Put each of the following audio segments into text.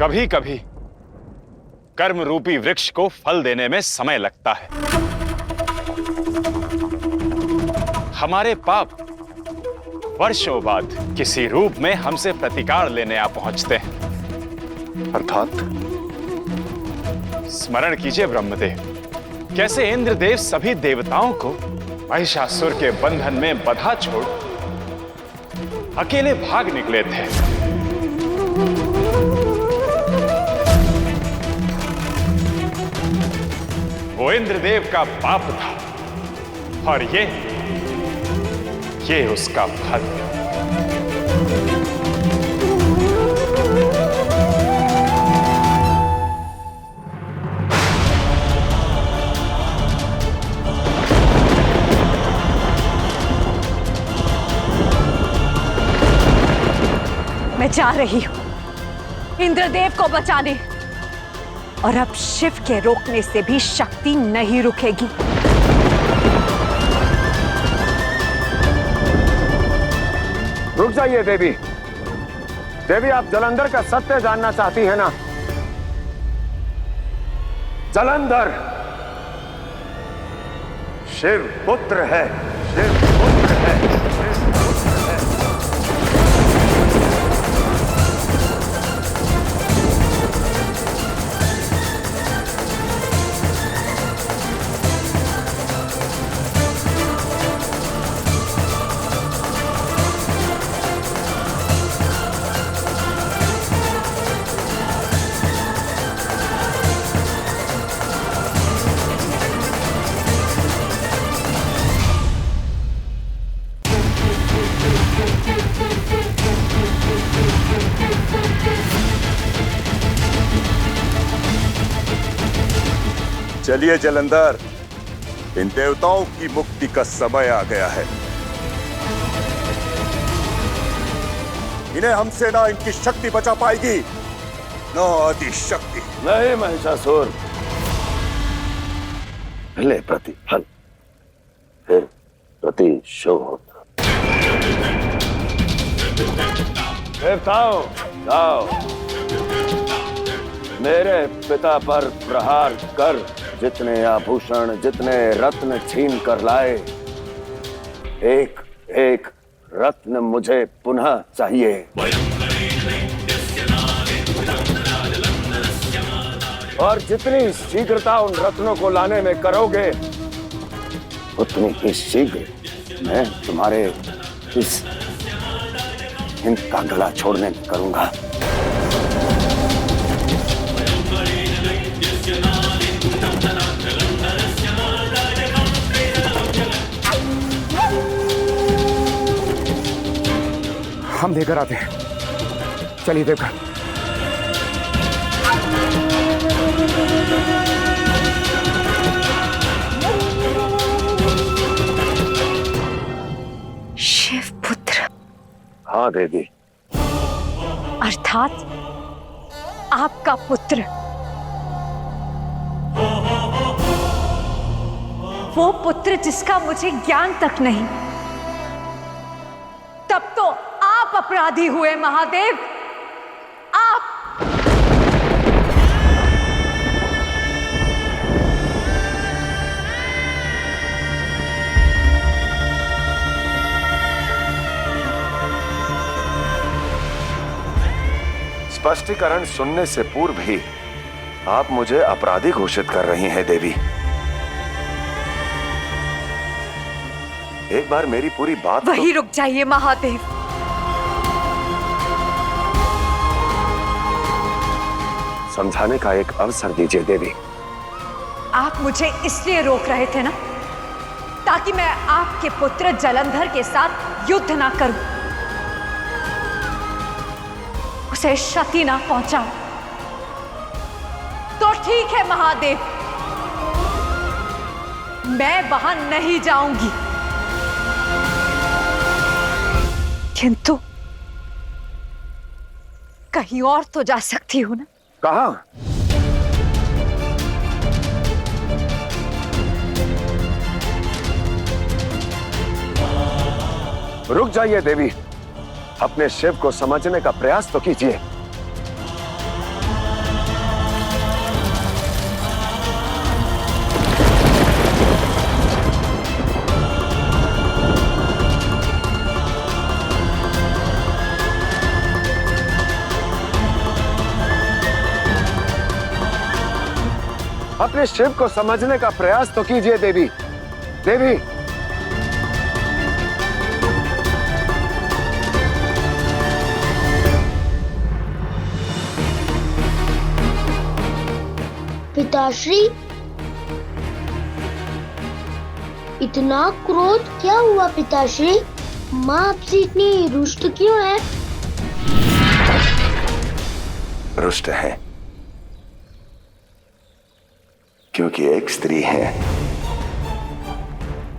कभी कभी कर्म रूपी वृक्ष को फल देने में समय लगता है। हमारे पाप वर्षों बाद किसी रूप में हमसे प्रतिकार लेने आ पहुंचते हैं। अर्थात स्मरण कीजिए ब्रह्मदेव, कैसे इंद्रदेव सभी देवताओं को महिषासुर के बंधन में बंधा छोड़ अकेले भाग निकले थे। वो इंद्रदेव का पाप था और ये उसका फल। मैं जा रही हूं इंद्रदेव को बचाने, और अब शिव के रोकने से भी शक्ति नहीं रुकेगी। रुक जाइए देवी। देवी, आप जलंधर का सत्य जानना चाहती है ना? जलंधर शिव पुत्र है, शिव पुत्र है, शिव पुत्र है। चलिए जलंधर, इन देवताओं की मुक्ति का समय आ गया है। इन्हें हमसे ना इनकी शक्ति बचा पाएगी, ना आदि शक्ति। नहीं महिषासुर, पहले प्रतिफल फिर प्रतिशोध। देवताओं, जाओ, मेरे पिता पर प्रहार कर जितने आभूषण, जितने रत्न छीन कर लाए, एक एक रत्न मुझे पुनः चाहिए। और जितनी शीघ्रता उन रत्नों को लाने में करोगे, उतनी ही शीघ्र मैं तुम्हारे इस हिंद का गला छोड़ने में करूंगा। हम देकर आते हैं। चलिए देवका। शिव पुत्र? हाँ देवी। अर्थात आपका पुत्र, वो पुत्र जिसका मुझे ज्ञान तक नहीं। तब तो आप अपराधी हुए महादेव, आप। स्पष्टीकरण सुनने से पूर्व ही आप मुझे अपराधी घोषित कर रही हैं देवी। एक बार मेरी पूरी बात वहीं रुक जाइए महादेव। समझाने का एक अवसर दीजिए देवी। आप मुझे इसलिए रोक रहे थे ना, ताकि मैं आपके पुत्र जलंधर के साथ युद्ध ना करूं, उसे क्षति ना पहुंचाऊं। तो ठीक है महादेव, मैं वहां नहीं जाऊंगी, किंतु कहीं और तो जा सकती हूं ना। कहां? रुक जाइए देवी, अपने शिव को समझने का प्रयास तो कीजिए। अपने शिव को समझने का प्रयास तो कीजिए देवी। देवी, पिताश्री, इतना क्रोध क्या हुआ पिताश्री? माँ आपसे इतनी रुष्ट क्यों है? रुष्ट है क्योंकि एक स्त्री है,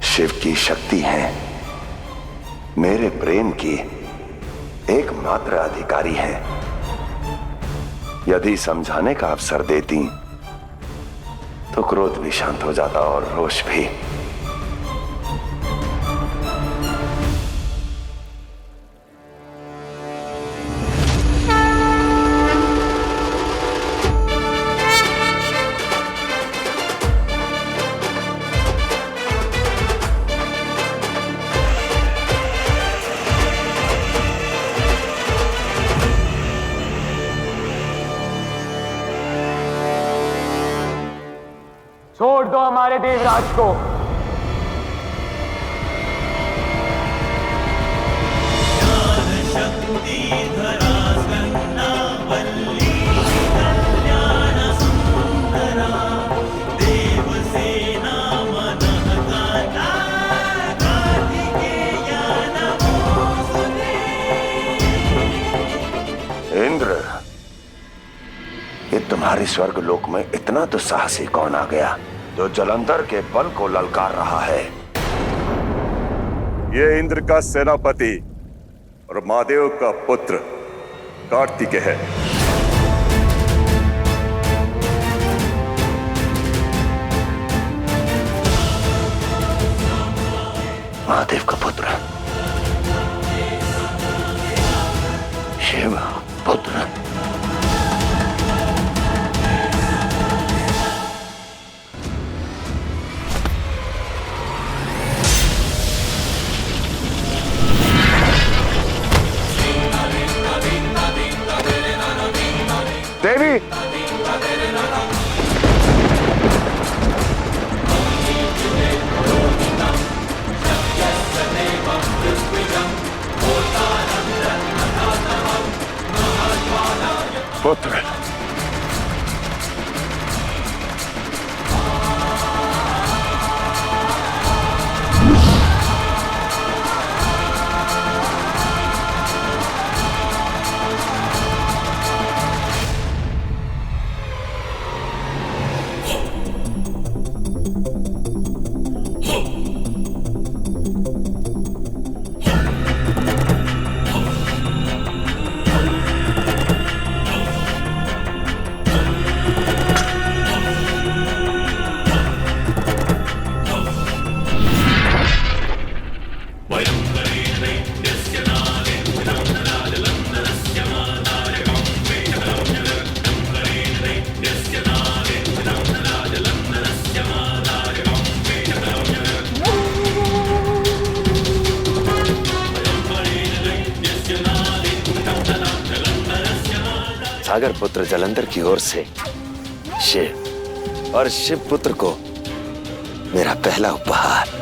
शिव की शक्ति है, मेरे प्रेम की एकमात्र अधिकारी है। यदि समझाने का अवसर देती तो क्रोध भी शांत हो जाता और रोष भी। छोड़ दो हमारे देवराज को। इंद्र, ये तुम्हारे स्वर्ग लोक में इतना दुस्साहसी कौन आ गया जो जलंधर के बल को ललकार रहा है? ये इंद्र का सेनापति और महादेव का पुत्र कार्तिकेय है। महादेव का पुत्र, शिव पुत्र। देवी, पुत्र, सागर पुत्र जलंधर की ओर से शिव और शिव पुत्र को मेरा पहला उपहार।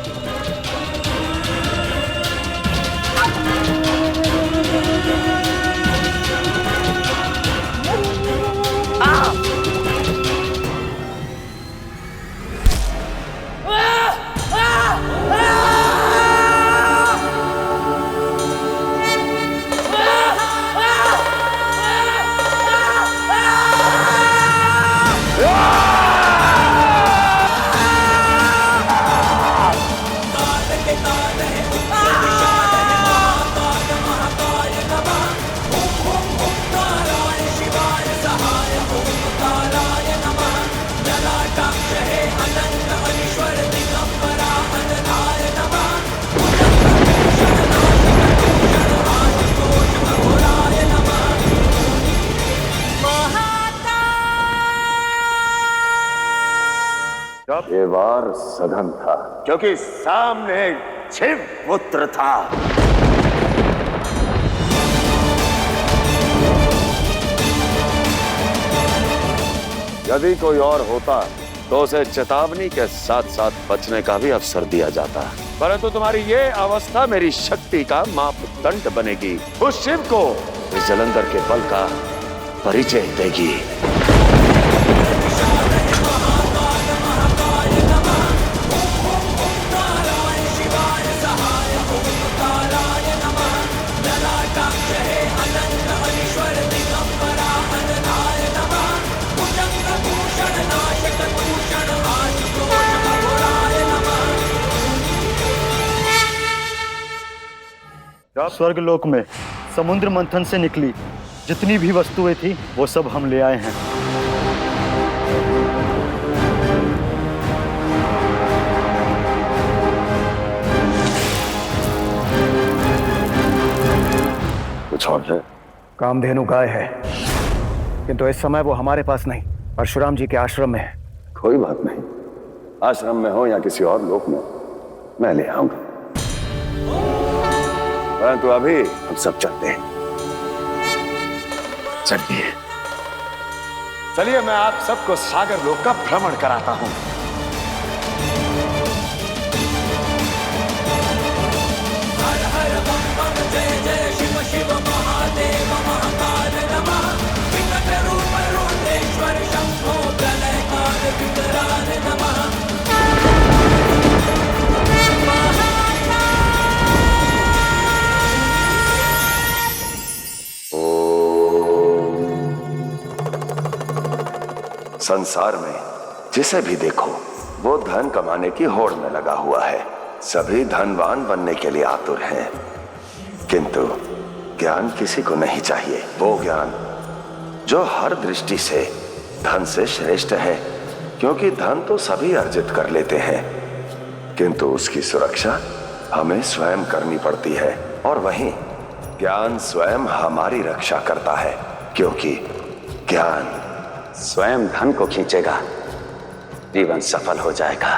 ये वार सघन था क्योंकि सामने शिव पुत्र था। यदि कोई और होता तो उसे चेतावनी के साथ साथ बचने का भी अवसर दिया जाता, परंतु तुम्हारी ये अवस्था मेरी शक्ति का मापदंड बनेगी। उस शिव को इस जलंधर के बल का परिचय देगी। स्वर्गलोक में समुद्र मंथन से निकली जितनी भी वस्तुएं थी वो सब हम ले आए हैं। कुछ और है? कामधेनु गाय है, किंतु इस समय वो हमारे पास नहीं, परशुराम जी के आश्रम में है। कोई बात नहीं, आश्रम में हो या किसी और लोक में, मैं ले आऊंगा। परंतु अभी हम सब चलते हैं। चलिए चलिए, मैं आप सबको सागर लोक का भ्रमण कराता हूं। हर हर बम बम जय जय शिव शिव महादेव महाकाल नमः। विकट रूप रुद्रेश्वर शंभो प्रलयकाल विकराल नमः। संसार में जिसे भी देखो वो धन कमाने की होड़ में लगा हुआ है। सभी धनवान बनने के लिए आतुर हैं, किंतु ज्ञान किसी को नहीं चाहिए। वो ज्ञान जो हर दृष्टि से धन से श्रेष्ठ है, क्योंकि धन तो सभी अर्जित कर लेते हैं, किंतु उसकी सुरक्षा हमें स्वयं करनी पड़ती है। और वहीं ज्ञान स्वयं हमारी रक्षा करता है, क्योंकि ज्ञान स्वयं धन को खींचेगा, जीवन सफल हो जाएगा।